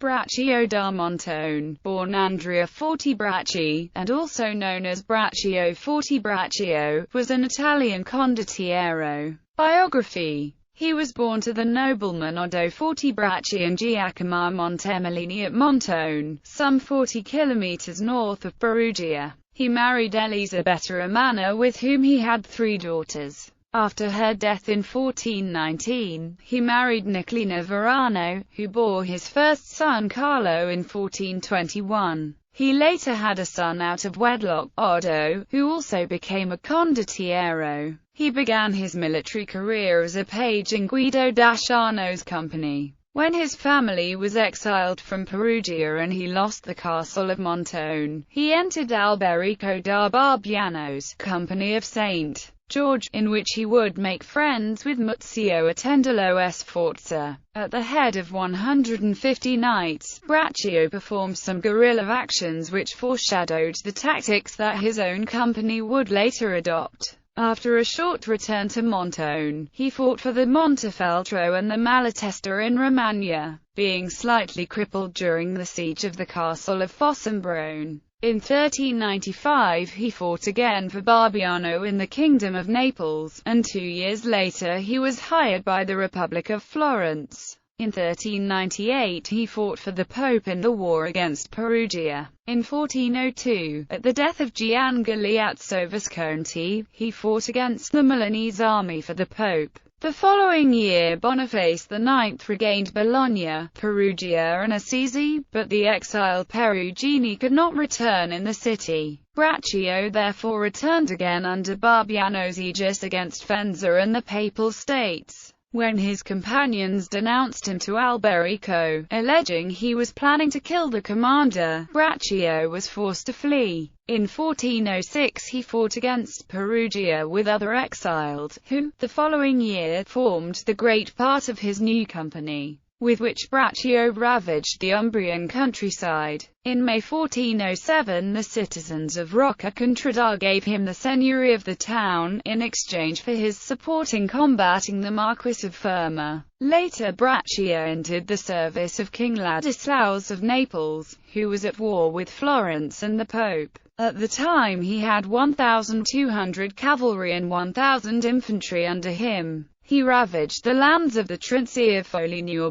Braccio da Montone, born Andrea Fortebracci, and also known as Braccio Fortebraccio, was an Italian condottiero. Biography. He was born to the noblemen Oddo Fortebracci and Giacomo Montemolini at Montone, some 40 kilometers north of Perugia. He married Elisabetta Romana, with whom he had 3 daughters. After her death in 1419, he married Nicolina Verano, who bore his first son Carlo in 1421. He later had a son out of wedlock, Oddo, who also became a condottiero. He began his military career as a page in Guido d'Asciano's company. When his family was exiled from Perugia and he lost the castle of Montone, he entered Alberico da Barbiano's company of St. George, in which he would make friends with Muzio Attendolo Sforza. At the head of 150 knights, Braccio performed some guerrilla actions which foreshadowed the tactics that his own company would later adopt. After a short return to Montone, he fought for the Montefeltro and the Malatesta in Romagna, being slightly crippled during the siege of the castle of Fossombrone. In 1395 he fought again for Barbiano in the Kingdom of Naples, and 2 years later he was hired by the Republic of Florence. In 1398 he fought for the Pope in the war against Perugia. In 1402, at the death of Gian Galeazzo Visconti, he fought against the Milanese army for the Pope. The following year Boniface IX regained Bologna, Perugia and Assisi, but the exiled Perugini could not return in the city. Braccio therefore returned again under Barbiano's aegis against Faenza and the Papal States. When his companions denounced him to Alberico, alleging he was planning to kill the commander, Braccio was forced to flee. In 1406 he fought against Perugia with other exiled, who, the following year, formed the great part of his new company, with which Braccio ravaged the Umbrian countryside. In May 1407 the citizens of Rocca Contrada gave him the seigneury of the town, in exchange for his support in combating the Marquis of Fermo. Later Braccio entered the service of King Ladislaus of Naples, who was at war with Florence and the Pope. At the time he had 1,200 cavalry and 1,000 infantry under him. He ravaged the lands of the Trincea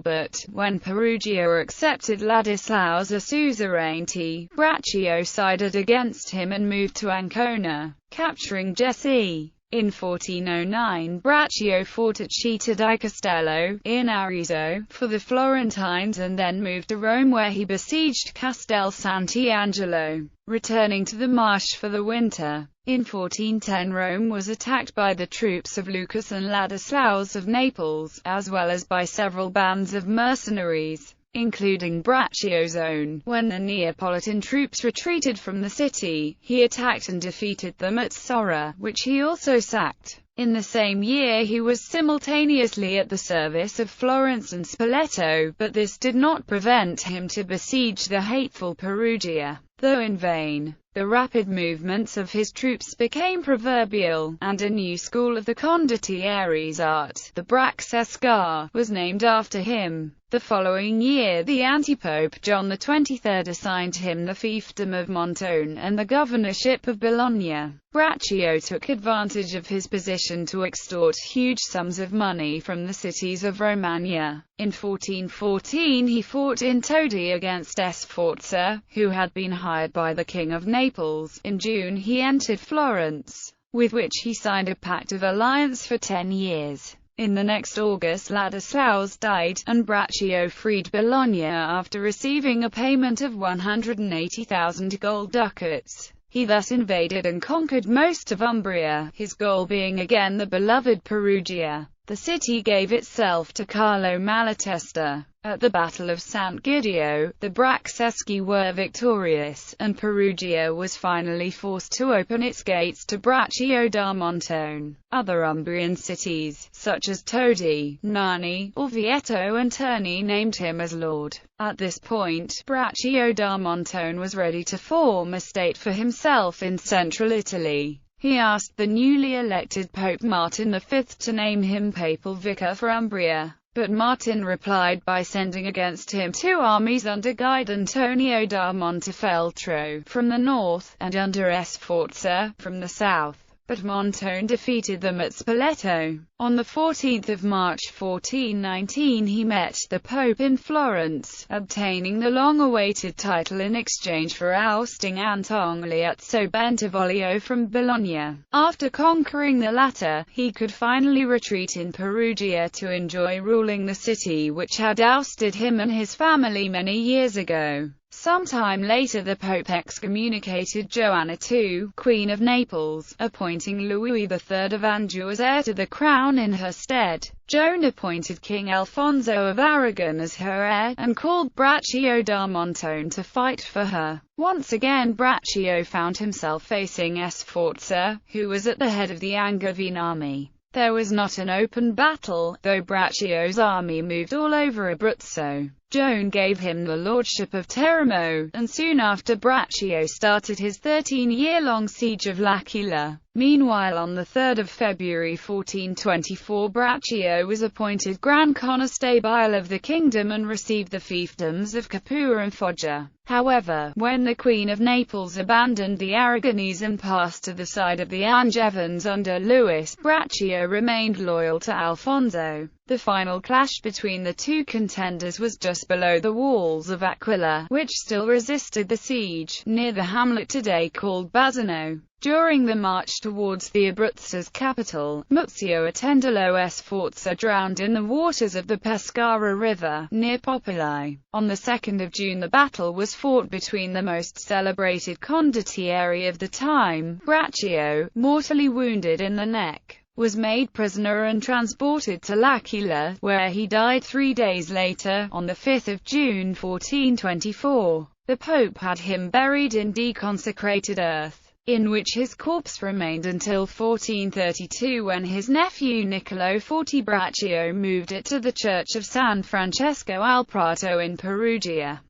but when Perugia accepted Ladislaus as suzerainty, Braccio sided against him and moved to Ancona, capturing Jesi. In 1409 Braccio fought at Città di Castello, in Arezzo, for the Florentines and then moved to Rome where he besieged Castel Sant'Angelo, returning to the marsh for the winter. In 1410 Rome was attacked by the troops of Lucas and Ladislaus of Naples, as well as by several bands of mercenaries, including Braccio's own. When the Neapolitan troops retreated from the city, he attacked and defeated them at Sora, which he also sacked. In the same year he was simultaneously at the service of Florence and Spoleto, but this did not prevent him to besiege the hateful Perugia, though in vain. The rapid movements of his troops became proverbial, and a new school of the condottiere's art, the Braccesca, was named after him. The following year the antipope John XXIII assigned him the fiefdom of Montone and the governorship of Bologna. Braccio took advantage of his position to extort huge sums of money from the cities of Romagna. In 1414 he fought in Todi against Sforza, who had been hired by the King of Naples. In June he entered Florence, with which he signed a pact of alliance for 10 years. In the next August Ladislaus died, and Braccio freed Bologna after receiving a payment of 180,000 gold ducats. He thus invaded and conquered most of Umbria, his goal being again the beloved Perugia. The city gave itself to Carlo Malatesta. At the Battle of San Gidio, the Bracceschi were victorious, and Perugia was finally forced to open its gates to Braccio da Montone. Other Umbrian cities, such as Todi, Narni, Orvieto and Terni named him as lord. At this point, Braccio da Montone was ready to form a state for himself in central Italy. He asked the newly elected Pope Martin V to name him papal vicar for Umbria. but Martin replied by sending against him two armies under Guide Antonio da Montefeltro from the north, and under Sforza from the south. But Montone defeated them at Spoleto. On 14 March 1419 he met the Pope in Florence, obtaining the long-awaited title in exchange for ousting Antogliazzo Bentivoglio from Bologna. After conquering the latter, he could finally retreat in Perugia to enjoy ruling the city which had ousted him and his family many years ago. Sometime later the Pope excommunicated Joanna II, Queen of Naples, appointing Louis III of Anjou as heir to the crown in her stead. Joan appointed King Alfonso of Aragon as her heir, and called Braccio da Montone to fight for her. Once again Braccio found himself facing Sforza, who was at the head of the Angevine army. There was not an open battle, though Braccio's army moved all over Abruzzo. Joan gave him the lordship of Teramo, and soon after Braccio started his 13-year-long siege of L'Aquila. Meanwhile, on 3 February 1424 Braccio was appointed Grand Constable of the kingdom and received the fiefdoms of Capua and Foggia. However, when the Queen of Naples abandoned the Aragonese and passed to the side of the Angevins under Louis, Braccio remained loyal to Alfonso. The final clash between the two contenders was just below the walls of Aquila, which still resisted the siege, near the hamlet today called Bazzano. During the march towards the Abruzzo's capital, Muzio Attendolo Sforza drowned in the waters of the Pescara River, near Popoli. On 2 June the battle was fought between the most celebrated condottieri of the time. Braccio, mortally wounded in the neck, was made prisoner and transported to L'Aquila, where he died 3 days later, on 5 June 1424. The Pope had him buried in deconsecrated earth, in which his corpse remained until 1432 when his nephew Niccolo Fortebraccio moved it to the church of San Francesco al Prato in Perugia.